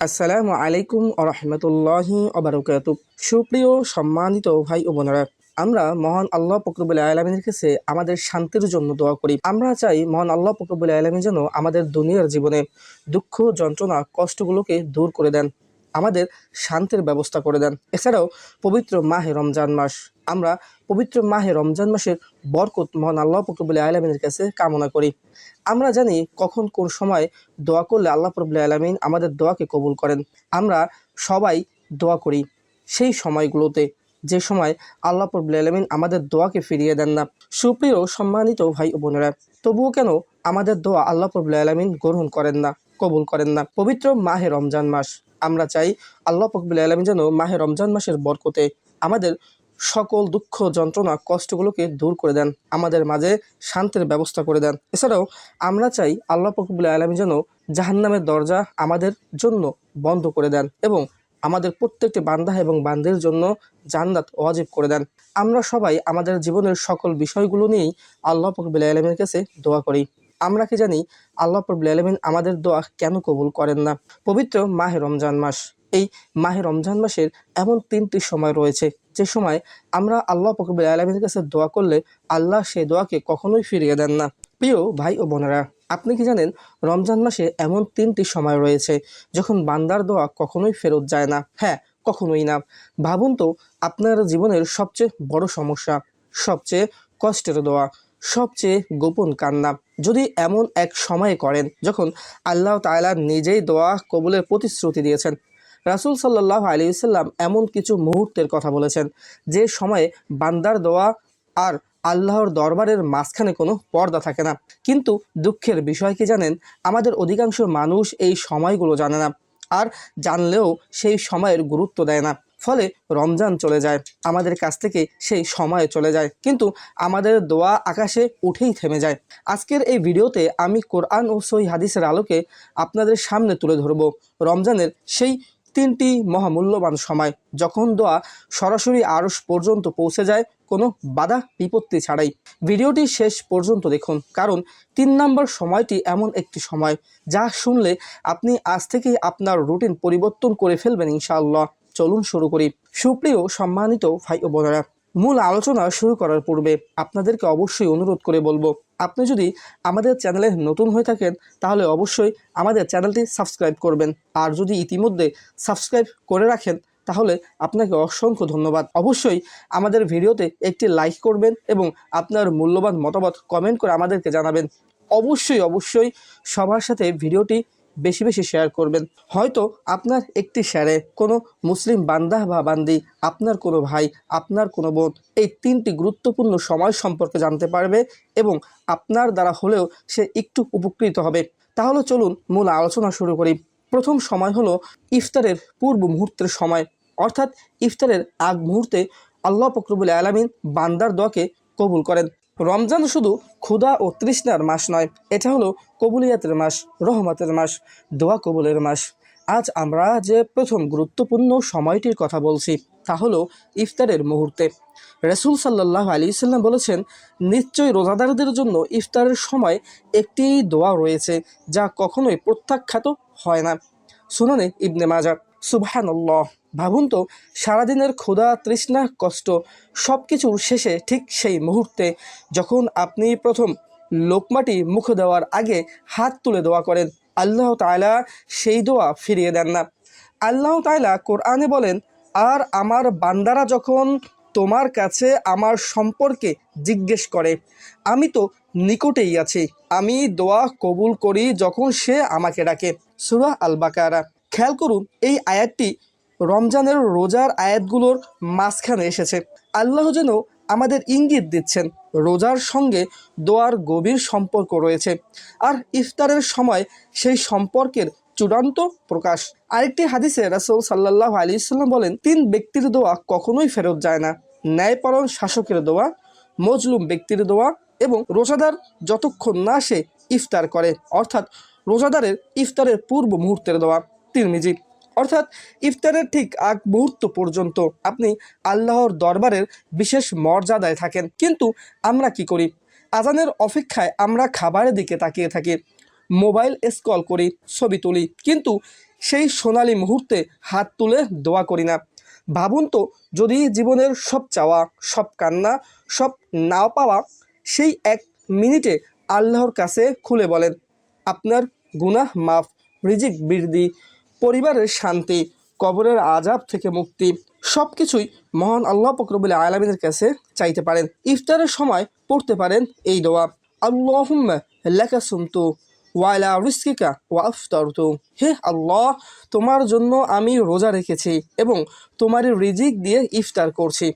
আসসালামু আলাইকুম আরহামতুল্লাহি ওবারাকাতুহু। সুপ্রিয় সম্মানিত ভাই ও বোনেরা, আমরা মহান আল্লাহ পাক রব্বুল আলামিনের কাছে আমাদের শান্তির জন্য দোয়া করি। আমরা চাই মহান আল্লাহ পাক রব্বুল আলামিন যেন আমাদের দুনিয়ার জীবনে দুঃখ, যন্ত্রণা, কষ্টগুলোকে দূর করে দেন, আমাদের শান্তির ব্যবস্থা করে দেন। এছাড়াও পবিত্র মাহে রমজান মাস, আমরা পবিত্র মাহে রমজান মাসের বরকত মহান আল্লাহ পাক রব্বুল আলামিনের কাছে কামনা করি। আমরা জানি কখন কোন সময় দোয়া করলে আল্লাহ পাক রব্বুল আলামিন আমাদের দোয়াকে কবুল করেন। আমরা সবাই দোয়া করি সেই সময়গুলোতে যে সময় আল্লাহ পাক রব্বুল আলামিন আমাদের দোয়াকে ফিরিয়ে দেন না। সুপ্রিয় সম্মানিত ভাই ও বোনেরা, তবুও কেন আমাদের দোয়া আল্লাহ পাক রব্বুল আলামিন গ্রহণ করেন না, কবুল করেন না? পবিত্র মাহে রমজান মাস, আমরা চাই আল্লাহ পাক রব্বুল আলামিন যেন মাহে রমজান মাসের বরকতে আমাদের সকল দুঃখ, যন্ত্রণা, কষ্টগুলোকে দূর করে দেন, আমাদের মাঝে শান্তির ব্যবস্থা করে দেন। এছাড়াও আমরা চাই আল্লাহ পাক রব্বুল আলামিন যেন জাহান্নামের দরজা আমাদের জন্য বন্ধ করে দেন এবং আমাদের প্রত্যেকটি বান্দা এবং বান্দির জন্য জান্নাত ওয়াজিব করে দেন। আমরা সবাই আমাদের জীবনের সকল বিষয়গুলো নিয়েই আল্লাহ পাক রব্বুল আলামিনের কাছে দোয়া করি। আমরা কি জানি আল্লাহ পাক রব্বুল আলামিন আমাদের দোয়া কেন কবুল করেন না? পবিত্র মাহে রমজান মাস, এই মাহে রমজান মাসের এমন 3টি সময় রয়েছে যে সময় আমরা আল্লাহ পাক রব্বুল আলামিনের কাছে দোয়া করলে আল্লাহ সেই দোয়াকে কখনোই ফিরিয়ে দেন না। প্রিয় ভাই ও বোনেরা, আপনি কি জানেন রমজান মাসে এমন 3টি সময় রয়েছে যখন বান্দার দোয়া কখনোই ফেরত যায় না? হ্যাঁ, কখনোই না। ভাবুন তো, আপনার জীবনের সবচেয়ে বড় সমস্যা, সবচেয়ে কষ্টের দোয়া, সবচেয়ে গোপন কান্না যদি এমন এক সময়ে করেন যখন আল্লাহ তাআলা নিজেই দোয়া কবুলের প্রতিশ্রুতি দিয়েছেন। রাসূল সাল্লাল্লাহু আলাইহি ওয়াসাল্লাম এমন কিছু মুহূর্তের কথা বলেছেন যে সময়ে বান্দার দোয়া আর আল্লাহর দরবারের মাঝখানে কোনো পর্দা থাকে না। কিন্তু দুঃখের বিষয় কি জানেন, আমাদের অধিকাংশ মানুষ এই সময়গুলো জানে না, আর জানলেও সেই সময়ের গুরুত্ব দেয় না। ফলে রমজান চলে যায়, আমাদের কাছ থেকে সেই সময় চলে যায়, কিন্তু আমাদের দোয়া আকাশে উঠেই থেমে যায়। আজকের এই ভিডিওতে আমি কোরআন ও সহিহ হাদিসের আলোকে আপনাদের সামনে তুলে ধরব রমজানের সেই 3টি মহামূল্যবান সময় যখন দোয়া সরাসরি আরশ পর্যন্ত পৌঁছে যায় কোনো বাধা বিপত্তি ছাড়াই। ভিডিওটি শেষ পর্যন্ত দেখুন, কারণ 3 নম্বর সময়টি এমন একটি সময় যা শুনলে আপনি আজ থেকেই আপনার রুটিন পরিবর্তন করে ফেলবেন ইনশাআল্লাহ। চলুন শুরু করি। সুপ্রিয় সম্মানিত ভাই ও বোনেরা, মূল আলোচনা শুরু করার পূর্বে আপনাদেরকে অবশ্যই অনুরোধ করে বলবো, আপনি যদি আমাদের চ্যানেলে নতুন হয়ে থাকেন তাহলে অবশ্যই আমাদের চ্যানেলটি সাবস্ক্রাইব করবেন, আর যদি ইতিমধ্যে সাবস্ক্রাইব করে রাখেন তাহলে আপনাকে অসংখ্য ধন্যবাদ। অবশ্যই আমাদের ভিডিওতে একটি লাইক করবেন এবং আপনার মূল্যবান মতামত কমেন্ট করে আমাদেরকে জানাবেন। অবশ্যই সবার সাথে ভিডিওটি বেশি বেশি শেয়ার করবেন। হয়তো আপনার একটি শেয়ারে কোনো মুসলিম বান্দা বা বান্দি, আপনার কোনো ভাই, আপনার কোনো বোন এই 3টি গুরুত্বপূর্ণ সময় সম্পর্কে জানতে পারবে এবং আপনার দ্বারা হলেও সে একটু উপকৃত হবে। তাহলে চলুন মূল আলোচনা শুরু করি। প্রথম সময় হলো ইফতারের পূর্ব মুহূর্তের সময়, অর্থাৎ ইফতারের আগ মুহূর্তে আল্লাহ পাক রব্বুল আলামিন বান্দার দোয়াকে কবুল করেন। রমজান শুধু ক্ষুধা ও তৃষ্ণার মাস নয়, এটা হলো কবুলিয়াতের মাস, রহমতের মাস, দোয়া কবুলের মাস। আজ আমরা যে প্রথম গুরুত্বপূর্ণ সময়টির কথা বলছি তা হলো ইফতারের মুহূর্তে। রাসূল সাল্লাল্লাহু আলাইহি ওয়াসাল্লাম বলেছেন, নিশ্চয়ই রোজাদারদের জন্য ইফতারের সময় একটি দোয়া রয়েছে যা কখনোই প্রত্যাখ্যাত হয় না। সুনানে ইবনে মাজাহ। সুবহানাল্লাহ! ভাবুন তো, সারাদিনের ক্ষুধা, তৃষ্ণা, কষ্ট সব কিছুর শেষে ঠিক সেই মুহূর্তে যখন আপনি প্রথম লোকমাটি মুখে দেওয়ার আগে হাত তুলে দোয়া করেন, আল্লাহ তাআলা সেই দোয়া ফিরিয়ে দেন না। আল্লাহ তাআলা কোরআনে বলেন, আর আমার বান্দারা যখন তোমার কাছে আমার সম্পর্কে জিজ্ঞেস করে, আমি তো নিকটেই আছি, আমি দোয়া কবুল করি যখন সে আমাকে ডাকে। সূরা আল বাকারা। খেয়াল করুন, এই আয়াতটি রমজানের রোজার আয়াতগুলোর মাঝখানে এসেছে। আল্লাহ যেন আমাদের ইঙ্গিত দিচ্ছেন রোজার সঙ্গে দোয়ার গভীর সম্পর্ক রয়েছে, আর ইফতারের সময় সেই সম্পর্কের চূড়ান্ত প্রকাশ। আরেকটি হাদিসে রাসূল সাল্লাল্লাহু আলাইহি ওয়াসাল্লাম বলেন, 3 ব্যক্তির দোয়া কখনোই ফেরত যায় না: ন্যায়পরায়ণ শাসকের দোয়া, মজলুম ব্যক্তির দোয়া এবং রোজাদার যতক্ষণ না সে ইফতার করে, অর্থাৎ রোজাদারের ইফতারের পূর্ব মুহূর্তের দোয়া। তিরমিজি। অর্থাৎ ইফতারের ঠিক আগ মুহূর্ত পর্যন্ত আপনি আল্লাহর দরবারের বিশেষ মর্যাদায় থাকেন। কিন্তু আমরা কি করি? আজানের অপেক্ষায় আমরা খাবারের দিকে তাকিয়ে থাকি, মোবাইল স্ক্রল করি, ছবি তুলি, কিন্তু সেই সোনালী মুহূর্তে হাত তুলে দোয়া করি না? ভাবুন তো, যদি জীবনের সব চাওয়া, সব কান্না, সব না পাওয়া সেই 1 মিনিটে আল্লাহর কাছে খুলে বলেন, আপনার গুনাহ মাফ, রিজিক বৃদ্ধি, পরিবারের শান্তি, কবরের আযাব থেকে মুক্তি, সব কিছুই মহান আল্লাহ পাক রব্বুল আলামিনের কাছে চাইতে পারেন। ইফতারের সময় পড়তে পারেন এই দোয়া, আল্লাহুম্মা লাকা সুমতু ওয়া আলা রিজকিকা ওয়া আফতারতু। হে আল্লাহ, তোমার জন্য আমি রোজা রেখেছি এবং তোমারই রিজিক দিয়ে ইফতার করছি।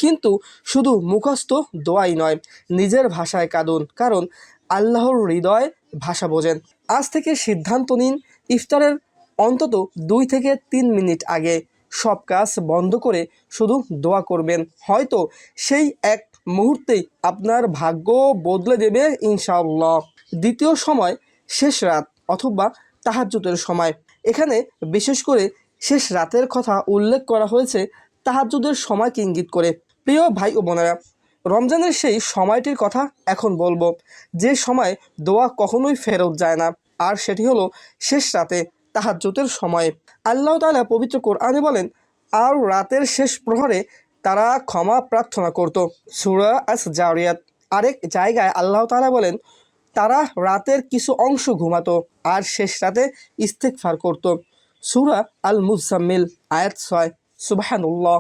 কিন্তু শুধু মুখস্থ দোয়াই নয়, নিজের ভাষায় কাঁদুন, কারণ আল্লাহর হৃদয় ভাষা বোঝেন। আজ থেকে সিদ্ধান্ত নিন, ইফতারের অন্তত 2 থেকে 3 মিনিট আগে সব কাজ বন্ধ করে শুধু দোয়া করবেন। হয়তো সেই 1 মুহূর্তেই আপনার ভাগ্য বদলে দেবে ইনশাআল্লাহ। দ্বিতীয় সময় শেষ রাত অথবা তাহাজ্জুদের সময়। এখানে বিশেষ করে শেষ রাতের কথা উল্লেখ করা হয়েছে তাহাজ্জুদের সময়কে ইঙ্গিত করে। প্রিয় ভাই ও বোনেরা, রমজানের সেই সময়টির কথা এখন বলবো, যে সময় দোয়া কখনোই ফেরত যায় না, আর সেটি হলো শেষ রাতে তাহাজ্জুদের সময়। আল্লাহ তাআলা পবিত্র কোরআনে বলেন, আর রাতের শেষ প্রহরে তারা ক্ষমা প্রার্থনা করত। সূরা আস-জারিয়াত। আরেক জায়গায় আল্লাহ তাআলা বলেন, তারা রাতের কিছু অংশ ঘুমাতো আর শেষ রাতে ইস্তেগফার করত। সূরা আল মুজাম্মিল আয়াত 6। সুবহানাল্লাহ।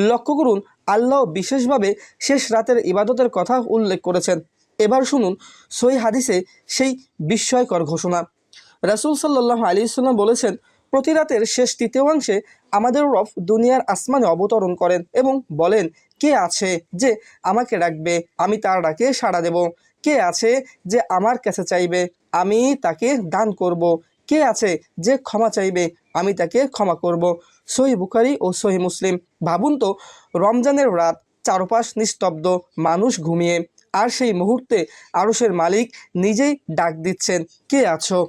লক্ষ্য করুন, আল্লাহ বিশেষভাবে শেষ রাতের ইবাদতের কথা উল্লেখ করেছেন। এবার শুনুন সহিহ হাদিসে সেই বিস্ময়কর ঘোষণা। রাসূল সাল্লাল্লাহু আলাইহি ওয়াসাল্লাম বলেছেন, প্রতি রাতের শেষ তৃতীয়াংশে আমাদের রব দুনিয়ার আসমানে অবতরণ করেন এবং বলেন, কে আছে যে আমাকে ডাকবে, আমি তার ডাকে সাড়া দেব। কে আছে যে আমার কাছে চাইবে, আমি তাকে দান করব। কে আছে যে ক্ষমা চাইবে, আমি তাকে ক্ষমা করব। সহিহ বুখারী ও সহিহ মুসলিম। ভাবুন তো, রমজানের রাত, চারপাশ নিস্তব্ধ, মানুষ ঘুমিয়ে, আর সেই মুহূর্তে আরশের মালিক নিজেই ডাক দিচ্ছেন, কে আছো?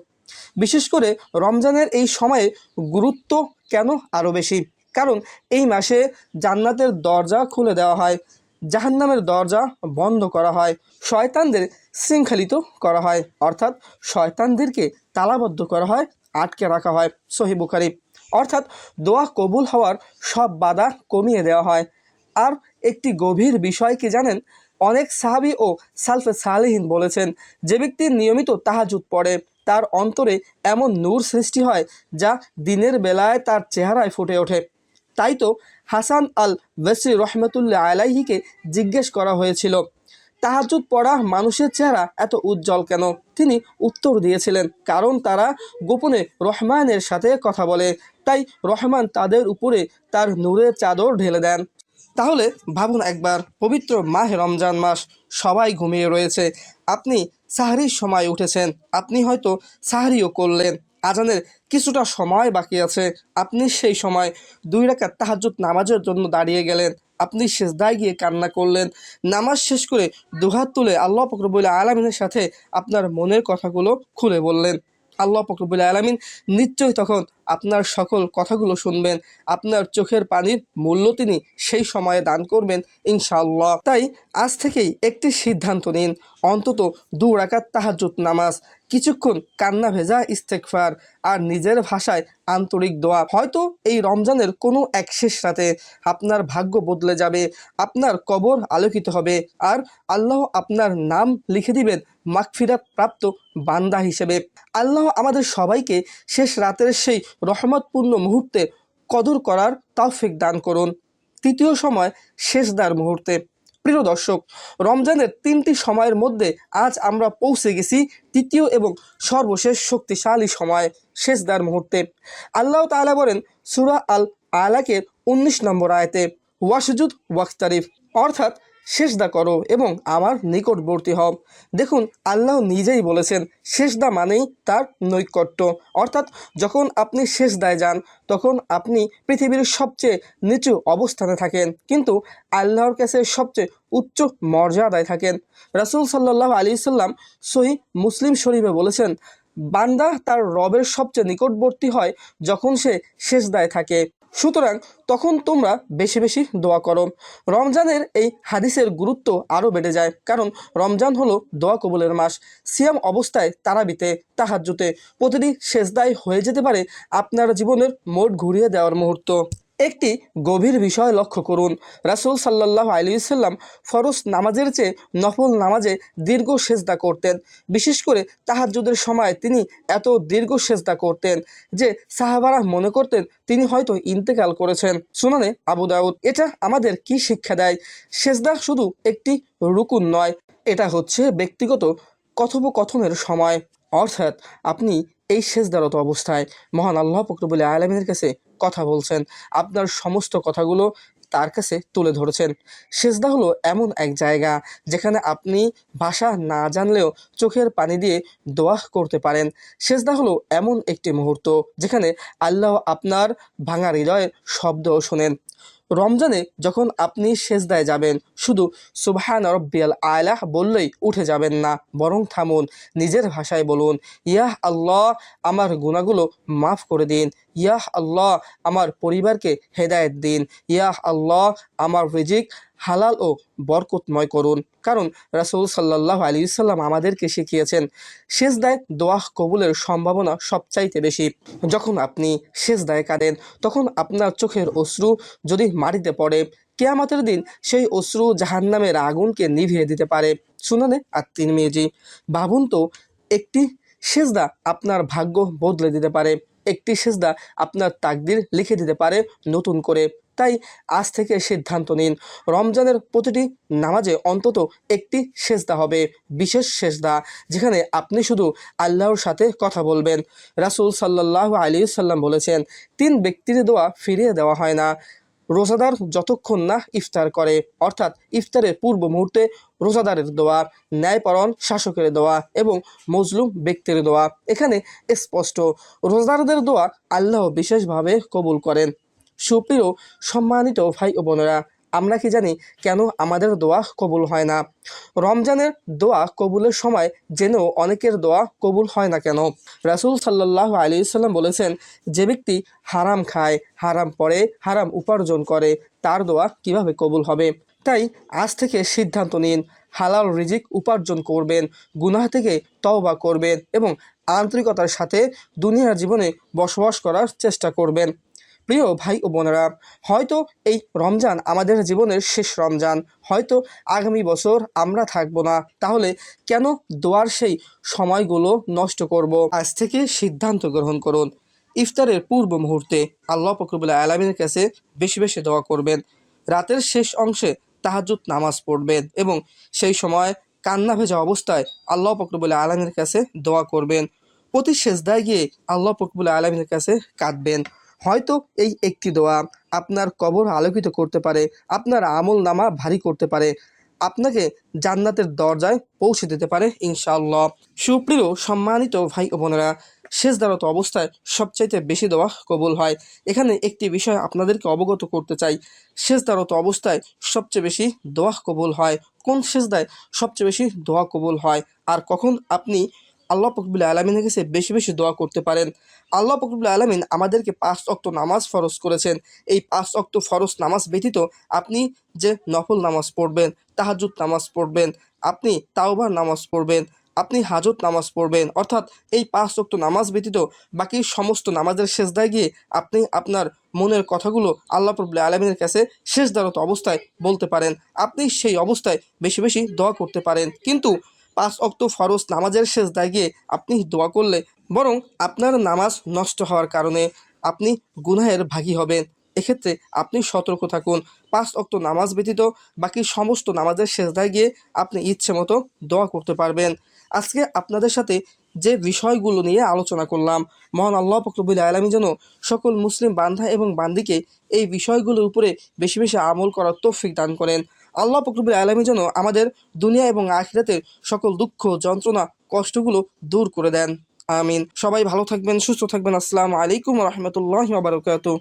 বিশেষ করে রমজানের এই সময়ে গুরুত্ব কেন আরও বেশি? কারণ এই মাসে জান্নাতের দরজা খুলে দেওয়া হয়, জাহান্নামের দরজা বন্ধ করা হয়, শয়তানদের শৃঙ্খলিত করা হয়, অর্থাৎ শয়তানদেরকে তালাবদ্ধ করা হয়, আটকে রাখা হয়। সহিহ বুখারী। অর্থাৎ দোয়া কবুল হওয়ার সব বাধা কমিয়ে দেওয়া হয়। আর একটি গভীর বিষয় কি জানেন? অনেক সাহাবী ও সালফে সালেহিন বলেছেন, যে ব্যক্তি নিয়মিত তাহাজ্জুদ পড়ে তার অন্তরে এমন নূর সৃষ্টি হয় যা দিনের বেলায় তার চেহারায় ফুটে ওঠে। তাই তো হাসান আল বসরি রহমতুল্লাহ আলাইহিকে জিজ্ঞেস করা হয়েছিল, তাহাজ্জুদ পড়া মানুষের চেহারা এত উজ্জ্বল কেন? তিনি উত্তর দিয়েছিলেন, কারণ তারা গোপনে রহমানের সাথে কথা বলে, তাই রহমান তাদের উপরে তার নূরের চাদর ঢেলে দেন। তাহলে ভাবুন একবার, পবিত্র মাহে রমজান মাস, সবাই ঘুমিয়ে রয়েছে, আপনি সাহরির সময় উঠেছেন, আপনি হয়তো সাহরিও করলেন, আজানের কিছুটা সময় বাকি আছে, আপনি সেই সময় 2 রাকাত তাহাজ্জুদ নামাজের জন্য দাঁড়িয়ে গেলেন, আপনি সিজদায় গিয়ে কান্না করলেন, নামাজ শেষ করে দুহাত তুলে আল্লাহ পাক রব্বুল আলামিনের সাথে আপনার মনের কথাগুলো খুলে বললেন। আল্লাহ পাক রব্বুল আলামিন নিশ্চয়ই তখন আপনার সকল কথাগুলো শুনবেন, আপনার চোখের পানির মূল্য তিনি সেই সময়ে দান করবেন ইনশাআল্লাহ। তাই আজ থেকেই একটি সিদ্ধান্ত নিন, অন্তত 2 রাকাত তাহাজ্জুদ নামাজ, কিছুক্ষণ কান্না ভেজা ইস্তেগফার, আর নিজের ভাষায় আন্তরিক দোয়া। হয়তো এই রমজানের কোনো এক শেষ রাতে আপনার ভাগ্য বদলে যাবে, আপনার কবর আলোকিত হবে, আর আল্লাহ আপনার নাম লিখে দিবেন মাগফিরাত প্রাপ্ত বান্দা হিসেবে। আল্লাহ আমাদের সবাইকে শেষ রাতের সেই রহমতপূর্ণ মুহূর্তে কদর করার তৌফিক দান করুন। তৃতীয় সময় সেজদার মুহূর্তে। প্রিয় দর্শক, রমজানের 3টি সময়ের মধ্যে আজ আমরা পৌঁছে গেছি তৃতীয় এবং সর্বশেষ শক্তিশালী সময়, সেজদার মুহূর্তে। আল্লাহ তাআলা বলেন সূরা আল আলাকের 19 নম্বর আয়াতে, ওয়াসজুদ ওয়াক্তারিফ, অর্থাৎ সেজদা করো এবং আমার নিকটবর্তী হও। দেখুন, আল্লাহ নিজেই বলেছেন সেজদা মানেই তার নৈকট্য, অর্থাৎ যখন আপনি সেজদায় যান তখন আপনি পৃথিবীর সবচেয়ে নিচু অবস্থানে থাকেন, কিন্তু আল্লাহর কাছে সবচেয়ে উচ্চ মর্যাদায় থাকেন। রাসূল সাল্লাল্লাহু আলাইহি সাল্লাম সহিহ মুসলিম শরীফে বলেছেন, বান্দা তার রবের সবচেয়ে নিকটবর্তী হয় যখন সে সেজদায় থাকে। সুতরাং তখন তোমরা বেশি বেশি দোয়া করো। রমজানের এই হাদিসের গুরুত্ব আরও বেড়ে যায়, কারণ রমজান হলো দোয়া কবুলের মাস। সিয়াম অবস্থায় তারাবিতে, তাহাজ্জুদে, প্রতিটি সেজদায় হয়ে যেতে পারে আপনার জীবনের মোড় ঘুরিয়ে দেওয়ার মুহূর্ত। একটি গভীর বিষয় লক্ষ্য করুন, রাসূল সাল্লাল্লাহু আলাইহি ওয়াসাল্লাম ফরজ নামাজের চেয়ে নফল নামাজে দীর্ঘ সেজদা করতেন। বিশেষ করে তাহাজ্জুদের সময় তিনি এত দীর্ঘ সেজদা করতেন যে সাহাবারা মনে করতেন তিনি হয়তো ইন্তেকাল করেছেন। সুনানে আবু দাউদ। এটা আমাদের কি শিক্ষা দেয়? সেজদা শুধু একটি রুকুন নয়, এটা হচ্ছে ব্যক্তিগত কথোপকথনের সময়। অর্থাৎ আপনি এই সেজদারত অবস্থায় মহান আল্লাহ পাক রব্বুল আলামিনের কাছে কথা বলছেন, আপনার সমস্ত কথাগুলো তার কাছে তুলে ধরেছেন। সেজদা হলো এমন এক জায়গা যেখানে আপনি ভাষা না জানলেও চোখের পানি দিয়ে দোয়া করতে পারেন। সেজদা হলো এমন একটি মুহূর্ত যেখানে আল্লাহ আপনার ভাঙা হৃদয়ের শব্দও শোনেন। রমজানে যখন আপনি সেজদায় যাবেন, শুধু সুবহান রব্বিয়াল আলা বললেই উঠে যাবেন না, বরং থামুন, নিজের ভাষায় বলুন, ইয়াহ আল্লাহ, আমার গুনাহগুলো মাফ করে দিন। ইয়াহ আল্লাহ, আমার পরিবারকে হেদায়েত দিন। ইয়াহ আল্লাহ, আমার রিজিক হালাল ও বরকতময় করুন। কারণ রাসূল সাল্লাল্লাহু আলাইহি ওয়াসাল্লাম আমাদেরকে শিখিয়েছেন সেজদায় দোয়া কবুলের সম্ভাবনা সবচাইতে বেশি। যখন আপনি সেজদায় কাঁদেন, তখন আপনার চোখের অশ্রু যদি মাটিতে পড়ে, কিয়ামতের দিন সেই অশ্রু জাহান্নামের আগুনকে নিভিয়ে দিতে পারে। সুনানে আত-তিরমিজি। ভাবুন তো, একটি সেজদা আপনার ভাগ্য বদলে দিতে পারে, একটি সেজদা আপনার তাকদির লিখে দিতে পারে নতুন করে। তাই আজ থেকে সিদ্ধান্ত নিন, রমজানের প্রতিটি নামাজে অন্তত একটি সেজদা হবে, বিশেষ সেজদা, যেখানে আপনি শুধু আল্লাহর সাথে কথা বলবেন। রাসূল সাল্লাল্লাহু আলাইহি সাল্লাম বলেছেন, 3 ব্যক্তির দোয়া ফিরিয়ে দেওয়া হয় না। রোজাদার যতক্ষণ না ইফতার করে, অর্থাৎ ইফতারের পূর্ব মুহূর্তে রোজাদারের দোয়া, ন্যায়পরায়ণ শাসকের দোয়া এবং মজলুম ব্যক্তির দোয়া। এখানে স্পষ্ট রোজাদারদের দোয়া আল্লাহ বিশেষভাবে কবুল করেন। সুপ্রিয় সম্মানিত ভাই ও বোনেরা, আমরা কি জানি কেন আমাদের দোয়া কবুল হয় না? রমজানের দোয়া কবুলের সময় জেনেও অনেকের দোয়া কবুল হয় না কেন? রাসূল সাল্লাল্লাহু আলাইহি সাল্লাম বলেছেন, যে ব্যক্তি হারাম খায়, হারাম পড়ে, হারাম উপার্জন করে, তার দোয়া কিভাবে কবুল হবে? তাই আজ থেকে সিদ্ধান্ত নিন, হালাল রিজিক উপার্জন করবেন, গুনাহ থেকে তওবা করবেন এবং আন্তরিকতার সাথে দুনিয়ার জীবনে বসবাস করার চেষ্টা করবেন। প্রিয় ভাই ও বোনেরা, হয়তো এই রমজান আমাদের জীবনের শেষ রমজান, হয়তো আগামী বছর আমরা থাকবো না, তাহলে কেন দোয়ার সেই সময়গুলো নষ্ট করব? আজ থেকে সিদ্ধান্ত গ্রহণ করুন, ইফতারের পূর্ব মুহূর্তে আল্লাহ পাক রব্বুল আলামিনের কাছে বেশি বেশি দোয়া করবেন। রাতের শেষ অংশে তাহাজ্জুদ নামাজ পড়বেন এবং সেই সময় কান্না ভেজা অবস্থায় আল্লাহ পাক রব্বুল আলামিনের কাছে দোয়া করবেন। প্রতি সেজদায় গিয়ে আল্লাহ পাক রব্বুল আলামিনের কাছে কাঁদবেন। হয়তো এই একটি দোয়া আপনার কবর আলোকিত করতে পারে, আপনার আমল নামা ভারী করতে পারে, আপনাকে জান্নাতের দরজায় পৌঁছে দিতে পারে ইনশাআল্লাহ। সুপ্রিয় সম্মানিত ভাই ও বোনেরা, সেজদারত অবস্থায় সবচাইতে বেশি দোয়া কবুল হয়। এখানে একটি বিষয় আপনাদেরকে অবগত করতে চাই, সেজদারত অবস্থায় সবচেয়ে বেশি দোয়া কবুল হয়। কোন সেজদায় সবচেয়ে বেশি দোয়া কবুল হয় আর কখন আপনি আল্লাহ পাক রব্বুল আলামিনের কাছে বেশি বেশি দোয়া করতে পারেন? আল্লাহ পাক রব্বুল আলামিন আমাদেরকে 5 ওয়াক্ত নামাজ ফরজ করেছেন। এই 5 ওয়াক্ত ফরজ নামাজ ব্যতীত আপনি যে নফল নামাজ পড়বেন, তাহাজ্জুদ নামাজ পড়বেন, আপনি তাওবার নামাজ পড়বেন, আপনি হাজত নামাজ পড়বেন, অর্থাৎ এই 5 ওয়াক্ত নামাজ ব্যতীত বাকি সমস্ত নামাজের সেজদায় গিয়ে আপনি আপনার মনের কথাগুলো আল্লাহ পাক রব্বুল আলামিনের কাছে সেজদারত অবস্থায় বলতে পারেন। আপনি সেই অবস্থায় বেশি বেশি দোয়া করতে পারেন। কিন্তু 5 ওয়াক্ত ফরজ নামাজের সেজদায় গিয়ে আপনি দোয়া করলে বরং আপনার নামাজ নষ্ট হওয়ার কারণে আপনি গুনাহের ভাগী হবেন। এক্ষেত্রে আপনি সতর্ক থাকুন। 5 ওয়াক্ত নামাজ ব্যতীত বাকি সমস্ত নামাজের সেজদায় গিয়ে আপনি ইচ্ছে মতো দোয়া করতে পারবেন। আজকে আপনাদের সাথে যে বিষয়গুলো নিয়ে আলোচনা করলাম, মহান আল্লাহ পাক রব্বুল আলামিন যেন সকল মুসলিম বান্ধা এবং বান্দিকে এই বিষয়গুলোর উপরে বেশি বেশি আমল করার তৌফিক দান করেন। আল্লাহ পাক রব্বুল আলামিন যেন আমাদের দুনিয়া এবং আখিরাতের সকল দুঃখ, যন্ত্রণা, কষ্টগুলো দূর করে দেন। আমিন। সবাই ভালো থাকবেন, সুস্থ থাকবেন। আসসালামু আলাইকুম ওয়া রাহমাতুল্লাহি ওয়া বারাকাতুহু।